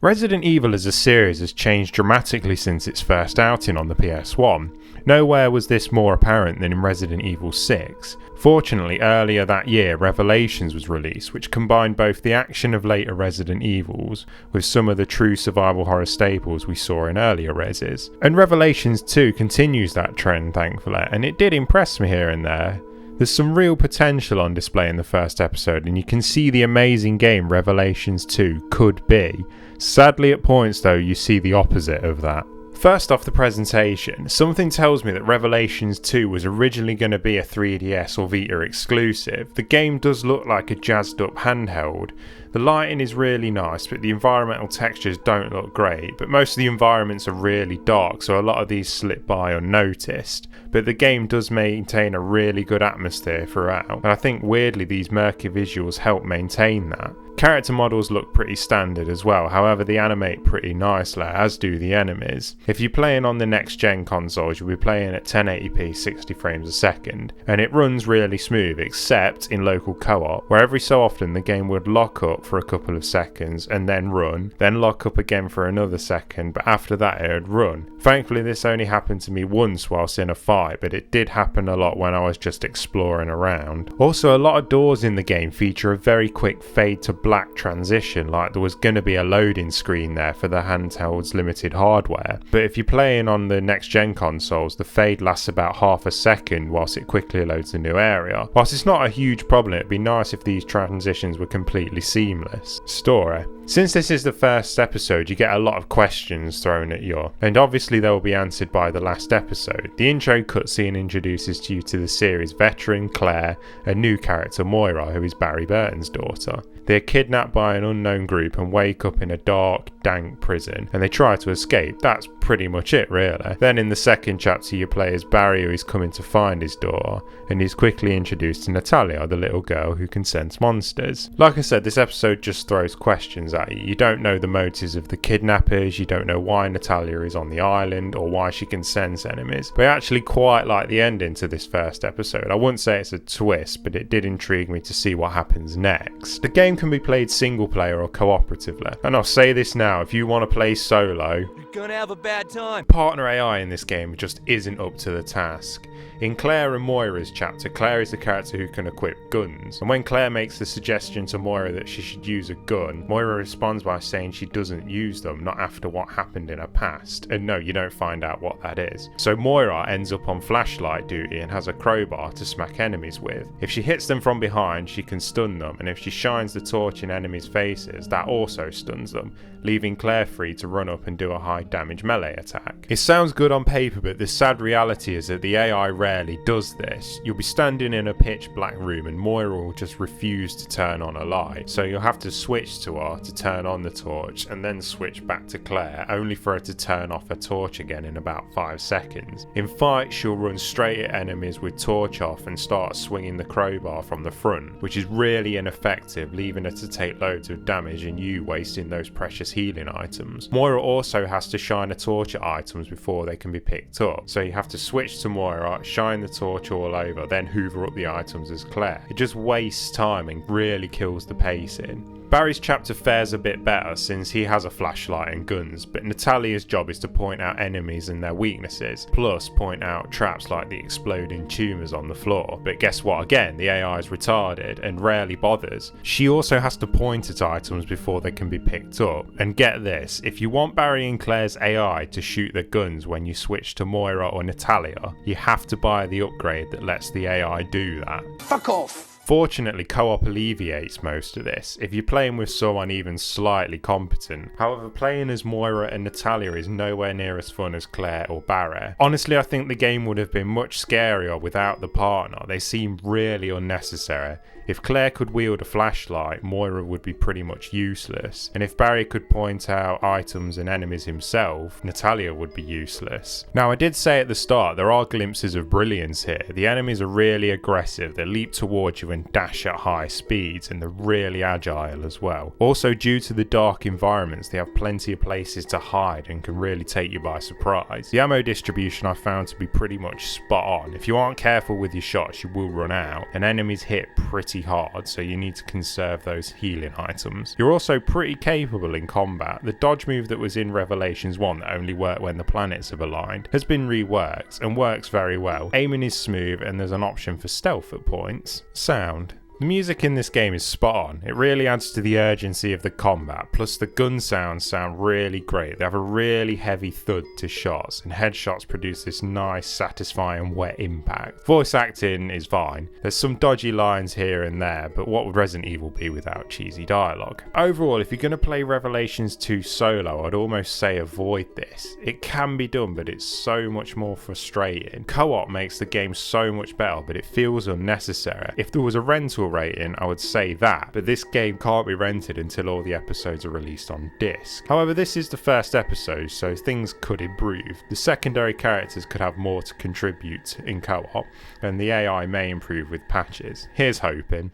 Resident Evil as a series has changed dramatically since its first outing on the PS1. Nowhere was this more apparent than in Resident Evil 6. Fortunately, earlier that year, Revelations was released, which combined both the action of later Resident Evils with some of the true survival horror staples we saw in earlier Reses. And Revelations 2 continues that trend, thankfully, and it did impress me here and there. There's some real potential on display in the first episode, and you can see the amazing game Revelations 2 could be. Sadly, at points though, you see the opposite of that. First off the presentation, something tells me that Revelations 2 was originally going to be a 3DS or Vita exclusive. The game does look like a jazzed up handheld. The lighting is really nice, but the environmental textures don't look great, but most of the environments are really dark, so a lot of these slip by unnoticed. But the game does maintain a really good atmosphere throughout, and I think weirdly these murky visuals help maintain that. Character models look pretty standard as well, however they animate pretty nicely, as do the enemies. If you're playing on the next gen consoles, you'll be playing at 1080p 60 frames a second, and it runs really smooth except in local co-op, where every so often the game would lock up for a couple of seconds and then run, then lock up again for another second, but after that it would run. Thankfully this only happened to me once whilst in a fight, but it did happen a lot when I was just exploring around. Also, a lot of doors in the game feature a very quick fade to black transition, like there was going to be a loading screen there for the handheld's limited hardware, but if you're playing on the next gen consoles, the fade lasts about half a second whilst it quickly loads a new area. Whilst it's not a huge problem, it'd be nice if these transitions were completely seamless. Story. Since this is the first episode, you get a lot of questions thrown at you, and obviously they will be answered by the last episode. The intro cutscene introduces you to the series veteran Claire, a new character Moira, who is Barry Burton's daughter. They are kidnapped by an unknown group and wake up in a dark, dank prison, and they try to escape. That's pretty much it, really. Then in the second chapter you play as Barry, who is coming to find his daughter, and he's quickly introduced to Natalia, the little girl who can sense monsters. Like I said, this episode just throws questions at you. You don't know the motives of the kidnappers, you don't know why Natalia is on the island or why she can sense enemies. But I actually quite like the ending to this first episode. I wouldn't say it's a twist, but it did intrigue me to see what happens next. The game can be played single player or cooperatively, and I'll say this now, if you want to play solo, you're gonna have a bad time. Partner AI in this game just isn't up to the task. In Claire and Moira's chapter, Claire is the character who can equip guns, and when Claire makes the suggestion to Moira that she should use a gun, Moira responds by saying she doesn't use them, not after what happened in her past, and no, you don't find out what that is. So Moira ends up on flashlight duty and has a crowbar to smack enemies with. If she hits them from behind, she can stun them, and if she shines the torch in enemies' faces, that also stuns them, leaving Claire free to run up and do a high damage melee attack. It sounds good on paper, but the sad reality is that the AI rarely does this. You'll be standing in a pitch black room and Moira will just refuse to turn on a light, so you'll have to switch to her to turn on the torch and then switch back to Claire, only for her to turn off her torch again in about 5 seconds. In fights, she'll run straight at enemies with torch off and start swinging the crowbar from the front, which is really ineffective, leaving her to take loads of damage and you wasting those precious healing items. Moira also has to shine a torch at items before they can be picked up, so you have to switch to Moira, shine the torch all over, then hoover up the items as Claire. It just wastes time and really kills the pacing. Barry's chapter fares a bit better since he has a flashlight and guns, but Natalia's job is to point out enemies and their weaknesses, plus point out traps like the exploding tumours on the floor. But guess what, again, the AI is retarded and rarely bothers. She also has to point at items before they can be picked up. And get this, if you want Barry and Claire's AI to shoot their guns when you switch to Moira or Natalia, you have to buy the upgrade that lets the AI do that. Fuck off! Fortunately, co-op alleviates most of this, if you're playing with someone even slightly competent. However, playing as Moira and Natalia is nowhere near as fun as Claire or Barry. Honestly, I think the game would have been much scarier without the partner. They seem really unnecessary. If Claire could wield a flashlight, Moira would be pretty much useless. And if Barry could point out items and enemies himself, Natalia would be useless. Now, I did say at the start, there are glimpses of brilliance here. The enemies are really aggressive, they leap towards you and dash at high speeds, and they're really agile as well. Also, due to the dark environments, they have plenty of places to hide and can really take you by surprise. The ammo distribution I found to be pretty much spot on. If you aren't careful with your shots, you will run out, and enemies hit pretty pretty hard, so you need to conserve those healing items. You're also pretty capable in combat. The dodge move that was in Revelations 1 that only worked when the planets have aligned has been reworked and works very well. Aiming is smooth and there's an option for stealth at points. Sound. The music in this game is spot on. It really adds to the urgency of the combat, plus the gun sounds sound really great. They have a really heavy thud to shots, and headshots produce this nice, satisfying, wet impact. Voice acting is fine. There's some dodgy lines here and there, but what would Resident Evil be without cheesy dialogue? Overall, if you're going to play Revelations 2 solo, I'd almost say avoid this. It can be done, but it's so much more frustrating. Co-op makes the game so much better, but it feels unnecessary. If there was a rental rating, I would say that, but this game can't be rented until all the episodes are released on disc. However, this is the first episode, so things could improve. The secondary characters could have more to contribute in co-op, and the AI may improve with patches. Here's hoping.